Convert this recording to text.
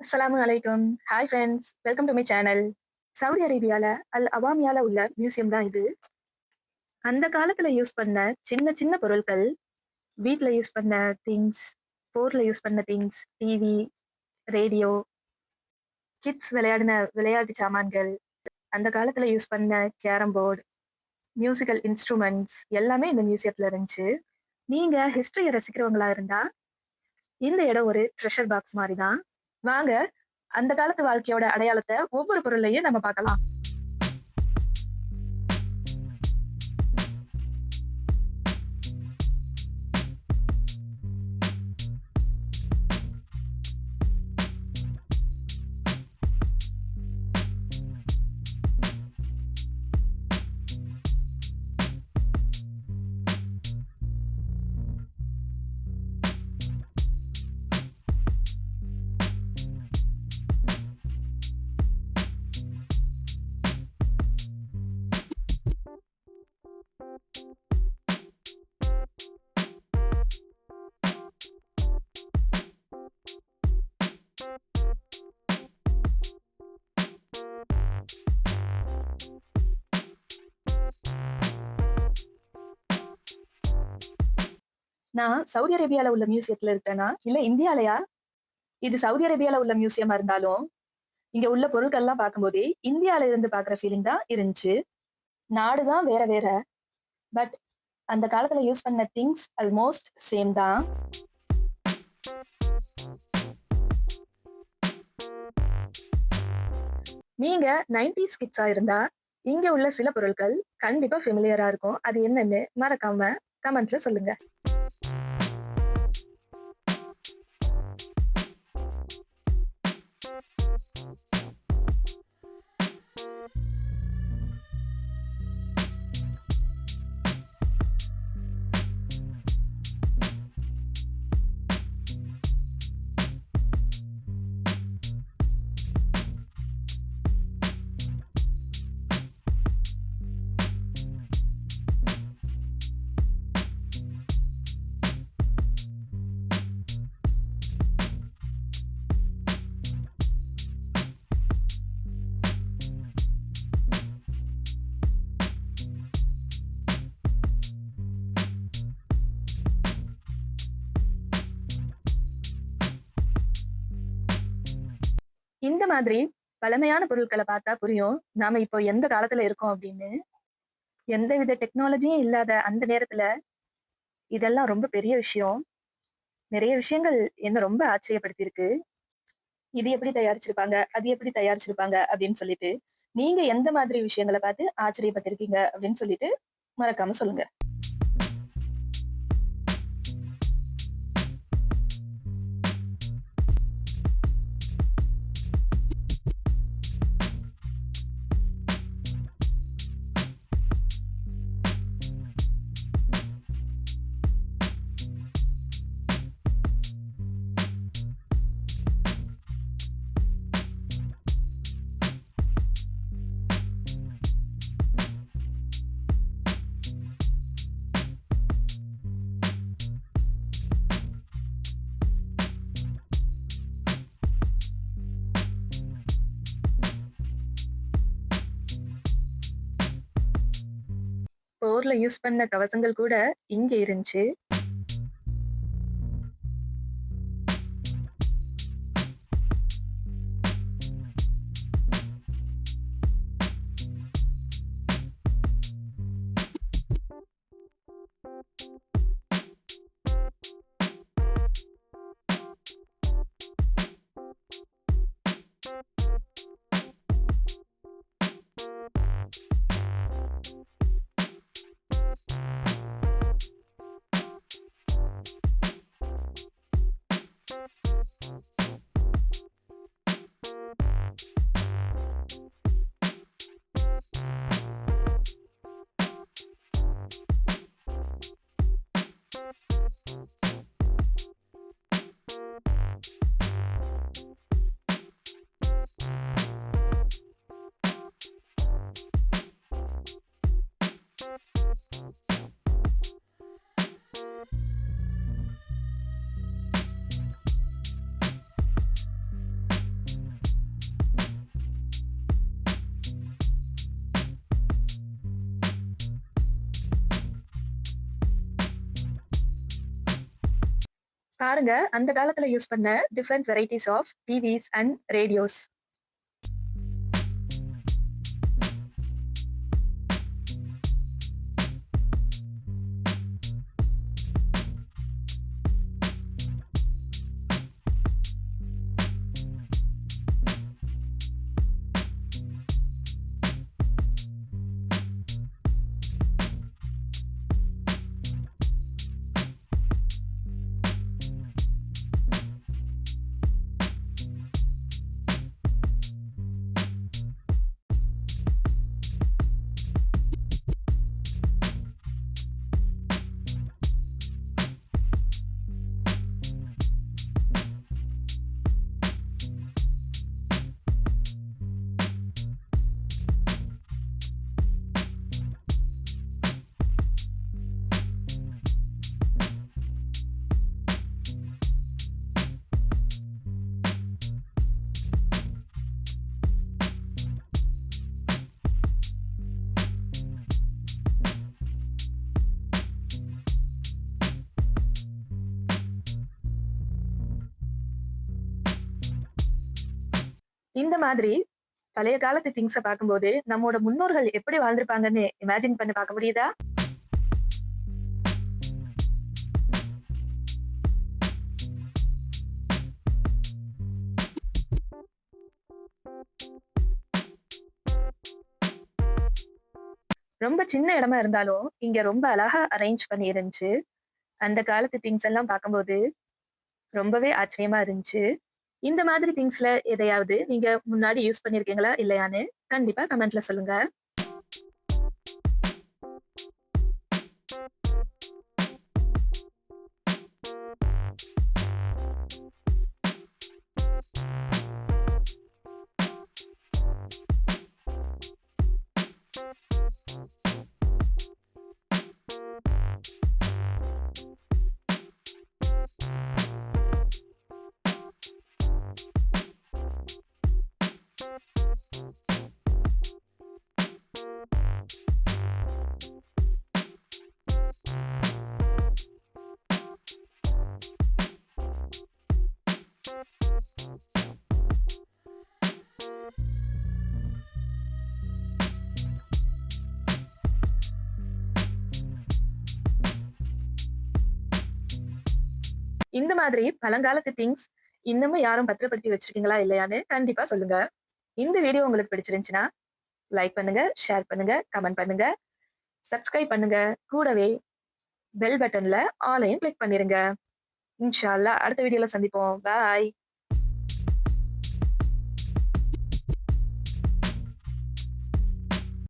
அஸ்ஸலாமு அலைக்கும். Hi friends. Welcome to my channel. Saudi அரேபியால அல் அவாமியால உள்ள மியூசியம் தான் இது. அந்த காலத்துல யூஸ் பண்ண சின்ன சின்ன பொருட்கள், வீட்ல யூஸ் பண்ண திங்ஸ், போர்ல யூஸ் பண்ண திங்ஸ், டிவி, ரேடியோ, கிட்ஸ் விளையாடின விளையாட்டு சாமான்கள், அந்த காலத்துல யூஸ் பண்ண கேரம் போர்டு, மியூசிக்கல் இன்ஸ்ட்ருமெண்ட்ஸ் எல்லாமே இந்த மியூசியத்துல இருந்துச்சு. நீங்க ஹிஸ்டரிய ரசிக்கிறவங்களா இருந்தா, இந்த இடம் ஒரு ட்ரெஷர் பாக்ஸ் மாரி தான். வாங்க, அந்த காலத்து வாழ்க்கையோட அடையாளத்த ஒவ்வொரு பொருள்லயும் நம்ம பார்க்கலாம். நான் சவுதி அரேபியால உள்ள மியூசியத்துல இருக்கேனா, இல்ல இந்தியாலயா? இது சவுதி அரேபியால உள்ள மியூசியமா இருந்தாலும், இங்க உள்ள பொருட்கள்லாம் பார்க்கும்போதே, இந்தியால இருந்து பார்க்குற ஃபீலிங் தான் இருந்துச்சு. நாடு தான் வேற வேற. பட் அந்த காலத்துல யூஸ் பண்ண திங்ஸ் ஆல்மோஸ்ட் சேம் தான். நீங்க 90ஸ் கிட்ஸா இருந்தா, இங்க உள்ள சில பொருட்கள் கண்டிப்பா ஃபெமிலியரா இருக்கும். அது என்னன்னு மறக்காம கமெண்ட்ல சொல்லுங்க. இந்த மாதிரி பழமையான பொருட்கள பார்த்தா புரியும். நாம இப்போ எந்த காலத்துல இருக்கோம் அப்படின்னு. எந்தவித டெக்னாலஜியும் இல்லாத அந்த நேரத்துல, இதெல்லாம் ரொம்ப பெரிய விஷயம். நிறைய விஷயங்கள் என்ன ரொம்ப ஆச்சரியப்படுத்தியிருக்கு. இது எப்படி தயாரிச்சிருப்பாங்க? அது எப்படி தயாரிச்சிருப்பாங்க? அப்படின்னு சொல்லிட்டு, நீங்க எந்த மாதிரி விஷயங்கள பார்த்து ஆச்சரியப்பட்டிருக்கீங்க? அப்படின்னு சொல்லிட்டு மறக்காம சொல்லுங்க. போர்ல யூஸ் பண்ண கவசங்கள் கூட இங்க இருந்துச்சு. பாருங்க, அந்த காலத்துல யூஸ் பண்ண different varieties of TVs and radios. இந்த மாதிரி பழைய காலத்து திங்ஸ பார்க்கும்போது, நம்மோட முன்னோர்கள் எப்படி வாழ்ந்திருப்பாங்கன்னு இமேஜின் பண்ணி பார்க்க முடியுதா? ரொம்ப சின்ன இடமா இருந்தாலும், இங்க ரொம்ப அழகா அரேஞ்ச் பண்ணி இருந்துச்சு. அந்த காலத்து திங்ஸ் எல்லாம் பார்க்கும்போது ரொம்பவே ஆச்சரியமா இருந்துச்சு. இந்த மாதிரி திங்ஸ்ல எதையாவது நீங்க முன்னாடி யூஸ் பண்ணியிருக்கீங்களா? இல்லையான்னு கண்டிப்பா கமெண்ட்ல சொல்லுங்க. இந்த மாதிரி பழங்காலத்து திங்ஸ் இன்னமும் யாரும் பத்திரப்படுத்தி வச்சிருக்கீங்களா? இல்லையான்னு கண்டிப்பா சொல்லுங்க. இந்த வீடியோ உங்களுக்கு பிடிச்சிருந்துச்சுன்னா, லைக் பண்ணுங்க, ஷேர் பண்ணுங்க, கமெண்ட் பண்ணுங்க, சப்ஸ்கிரைப் பண்ணுங்க. கூடவே பெல் பட்டன்ல ஆலையும் கிளிக் பண்ணிருங்க. இன்ஷா அல்லாஹ் அடுத்த வீடியோல சந்திப்போம். பாய்.